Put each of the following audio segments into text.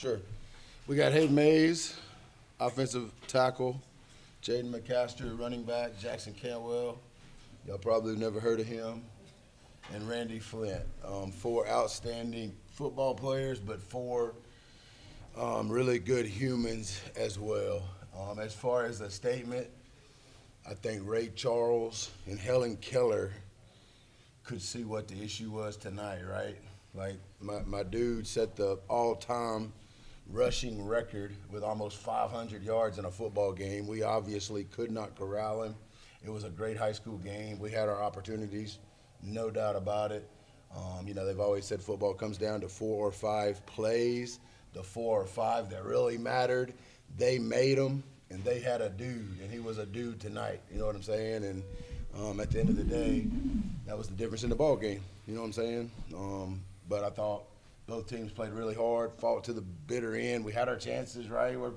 Sure. We got Hayden Mays, offensive tackle, Jaden McCaster, running back, Jackson Cantwell. Y'all probably never heard of him. And Randy Flint. Four outstanding football players, but four really good humans as well. As far as a statement, I think Ray Charles and Helen Keller could see what the issue was tonight, right? Like my dude set the all-time rushing record with almost 500 yards in a football game. We obviously could not corral him. It was a great high school game. We had our opportunities, no doubt about it. They've always said football comes down to 4 or 5 plays. The 4 or 5 that really mattered, they made them, and they had a dude, and he was a dude tonight. You know what I'm saying? And at the end of the day, that was the difference in the ball game. You know what I'm saying? But I thought both teams played really hard, fought to the bitter end. We had our chances, right? We're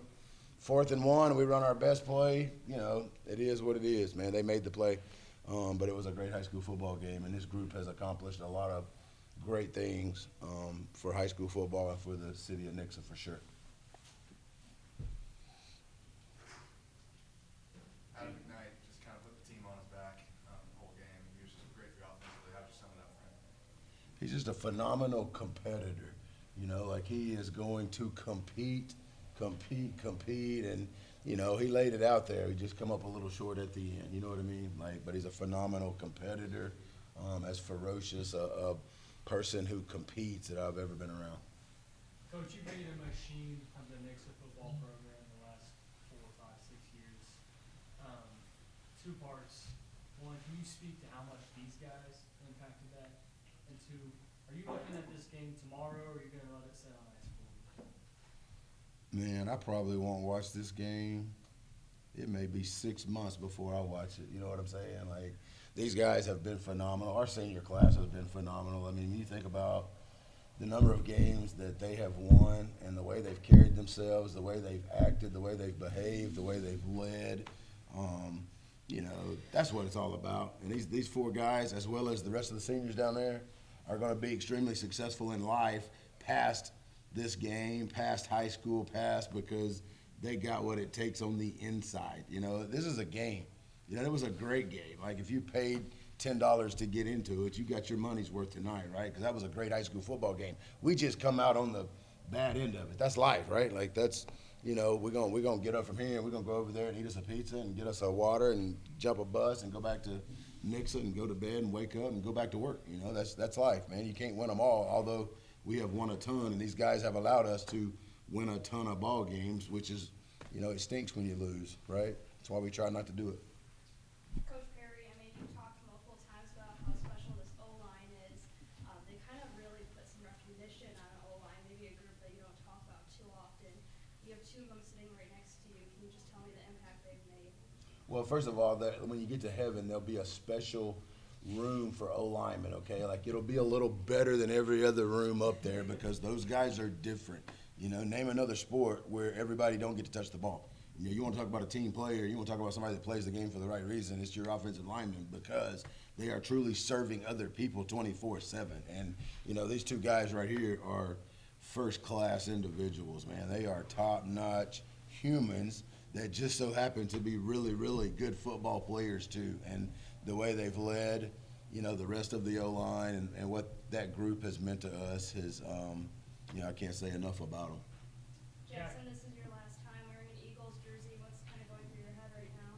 4th and 1. We run our best play. It is what it is, man. They made the play. But it was a great high school football game, and this group has accomplished a lot of great things for high school football and for the city of Nixa for sure. Adam McKnight just kind of put the team on his back the whole game. He was just great for you offensively. How'd you sum it up for him? He's just a phenomenal competitor. Like he is going to compete, and he laid it out there. He just come up a little short at the end. You know what I mean? But he's a phenomenal competitor, as ferocious a person who competes that I've ever been around. Coach, you've been a machine of the Nixa football program the last 4, 5, 6 years. Two parts. One, can you speak to how much these guys impacted that? And two, are you looking at this game tomorrow, or are you going to let it sit on ice for a week? Man, I probably won't watch this game. It may be 6 months before I watch it. You know what I'm saying? Like, these guys have been phenomenal. Our senior class has been phenomenal. I mean, when you think about the number of games that they have won and the way they've carried themselves, the way they've acted, the way they've behaved, the way they've led, that's what it's all about. And these four guys, as well as the rest of the seniors down there, are going to be extremely successful in life past this game, past high school, past because they got what it takes on the inside. This is a game. It was a great game. Like, if you paid $10 to get into it, you got your money's worth tonight, right? Because that was a great high school football game. We just come out on the bad end of it. That's life, right? Like, that's, we're gonna get up from here and we're gonna go over there and eat us a pizza and get us a water and jump a bus and go back to Nixa and go to bed and wake up and go back to work. That's life, man. You can't win them all, although we have won a ton, and these guys have allowed us to win a ton of ball games, which is, it stinks when you lose, right? That's why we try not to do it. Coach Perry, I mean, you talked multiple times about how special this O-line is. They kind of really put some recognition on an O-line, maybe a group that you don't talk about too often. You have two of them sitting right next to you. Can you just tell me the impact they've made? Well, first of all, when you get to heaven, there'll be a special room for O-linemen, okay? Like, it'll be a little better than every other room up there because those guys are different. Name another sport where everybody don't get to touch the ball. You want to talk about a team player, you want to talk about somebody that plays the game for the right reason, it's your offensive lineman because they are truly serving other people 24/7. And, these two guys right here are first-class individuals, man. They are top-notch humans that just so happen to be really, really good football players too. And the way they've led, the rest of the O-line and what that group has meant to us is, I can't say enough about them. Jackson, this is your last time wearing an Eagles jersey. What's kind of going through your head right now?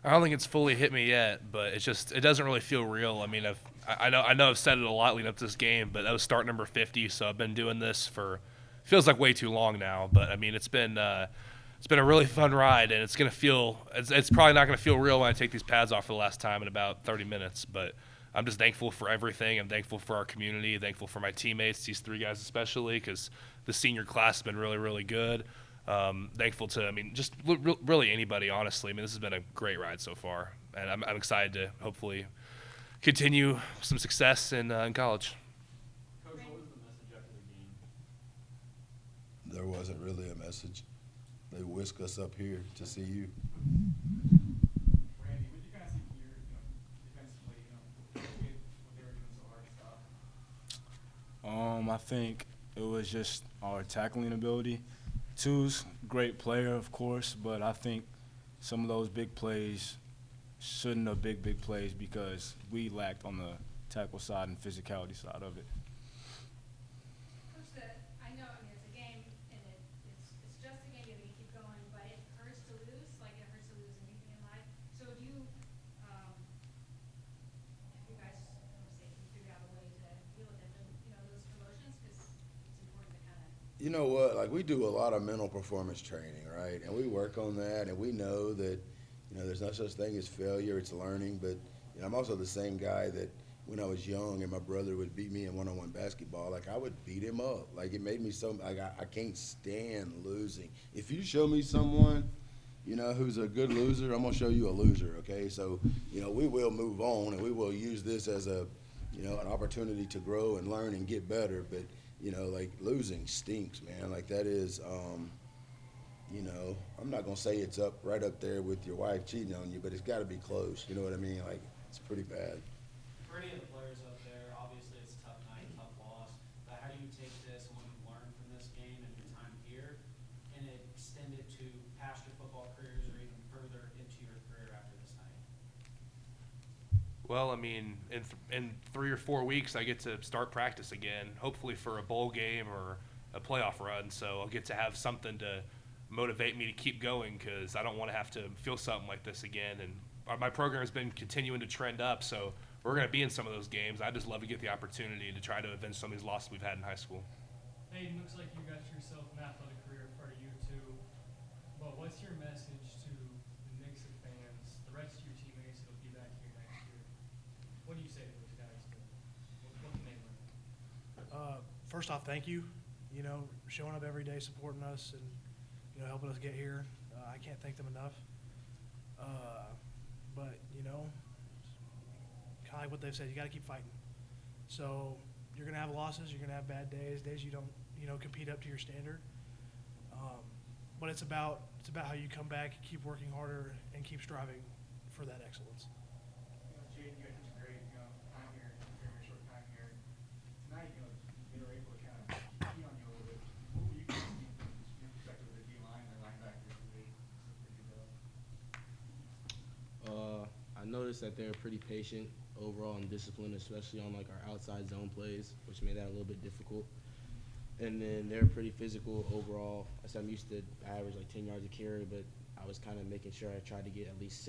I don't think it's fully hit me yet, but it doesn't really feel real. I mean, I know I've said it a lot leading up to this game, but that was start number 50, so I've been doing this for feels like way too long now. But I mean, it's been a really fun ride, and it's probably not gonna feel real when I take these pads off for the last time in about 30 minutes. But I'm just thankful for everything. I'm thankful for our community, thankful for my teammates, these three guys especially, because the senior class has been really, really good. Thankful to, just really anybody, honestly. I mean, this has been a great ride so far, and I'm excited to hopefully continue some success in college. Coach, what was the message after the game? There wasn't really a message. They whisk us up here to see you. Randy, what did you kind of see here, defensively, with what they were doing so hard to stop? I think it was just our tackling ability. Two's great player, of course, but I think some of those big plays shouldn't have big plays because we lacked on the tackle side and physicality side of it. Coach, I know, I mean, it's a game, and it's just a game, you have to keep going, but it hurts to lose, like it hurts to lose anything in life. So have you guys, figure out a way to deal with it, those emotions, because it's important to kind of. You know what? Like, we do a lot of mental performance training, right? And we work on that, and we know that, there's no such thing as failure. It's learning. But, I'm also the same guy that when I was young and my brother would beat me in one-on-one basketball, like, I would beat him up. Like, it made me so, like, I can't stand losing. If you show me someone, who's a good loser, I'm going to show you a loser, okay? So, we will move on, and we will use this as an opportunity to grow and learn and get better. But, like, losing stinks, man. Like, that is, I'm not going to say it's right up there with your wife cheating on you, but it's got to be close. You know what I mean? Like, it's pretty bad. For any of the players up there, obviously it's a tough night, tough loss, but how do you take this and what you've learned from this game and your time here and extend it to past your football careers or even further into your career after this night? Well, I mean, in 3 or 4 weeks, I get to start practice again, hopefully for a bowl game or a playoff run. So I'll get to have something to motivate me to keep going because I don't want to have to feel something like this again. And my program has been continuing to trend up, so we're going to be in some of those games. I just love to get the opportunity to try to avenge some of these losses we've had in high school. Hayden, looks like you got yourself an athletic career in front of you too. But what's your message to the Nixa fans, the rest of your teammates that'll be back here next year? What do you say to those guys? What can they learn? First off, thank you. Showing up every day, supporting us, and helping us get here. I can't thank them enough. But kind of like what they've said, you got to keep fighting. So you're gonna have losses, you're gonna have bad days, days you don't compete up to your standard. But it's about how you come back, keep working harder, and keep striving for that excellence. Jaden, you had such a great, time here, during your short time here. Tonight, they were able to kind of key on you a little bit. What were you guys seeing from your perspective of the D-line and linebackers? I noticed that they're pretty patient overall and disciplined, especially on like our outside zone plays, which made that a little bit difficult. And then they're pretty physical overall. I said I'm used to average like 10 yards a carry, but I was kind of making sure I tried to get at least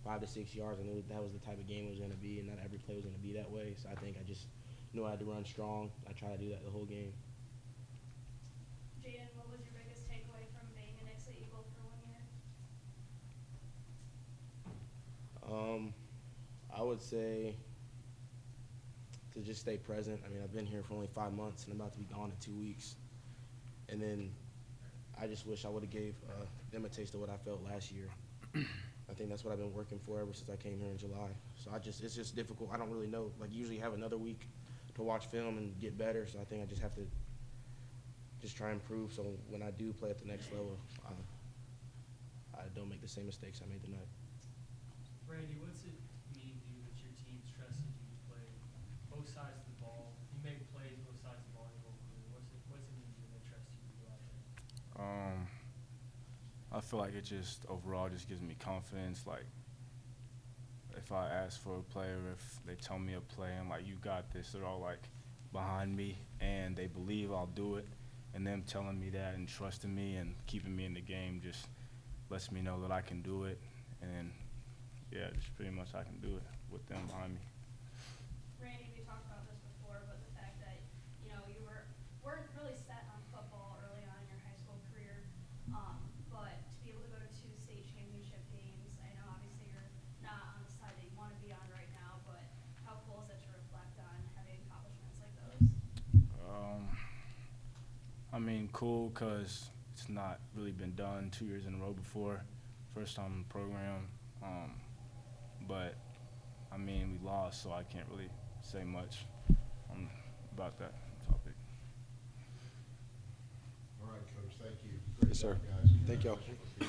5 to 6 yards. I knew that was the type of game it was going to be, and not every play was going to be that way. So I think I just knew I had to run strong. I tried to do that the whole game. Jaden, what was your biggest takeaway from being a Nixa Eagle for 1 year? I would say to just stay present. I mean, I've been here for only 5 months, and I'm about to be gone in 2 weeks. And then I just wish I would have gave them a taste of what I felt last year. I think that's what I've been working for ever since I came here in July. So it's just difficult. I don't really know. Like, usually you have another week to watch film and get better. So I think I just have to just try and improve. So when I do play at the next level, I don't make the same mistakes I made tonight. Randy, what's it mean to you that your team's trusted you to play both sides of the ball? You make plays both sides of the ball your whole career. What's it mean to you they trust you to go out there? I feel like it just overall just gives me confidence. Like, if I ask for a play or if they tell me a play, I'm like, you got this. They're all like behind me, and they believe I'll do it. And them telling me that and trusting me and keeping me in the game just lets me know that I can do it. And yeah, just pretty much I can do it with them behind me. Randy, we talked about this before, but the fact that, you weren't really set on football early on in your high school career, but to be able to go to 2 state championship games, I know obviously you're not on the side that you want to be on right now, but how cool is it to reflect on having accomplishments like those? I mean, cool because it's not really been done 2 years in a row before. First time in the program. But, I mean, we lost, so I can't really say much about that topic. All right, Coach, thank you. Yes, sir. Great job, guys. Thank y'all.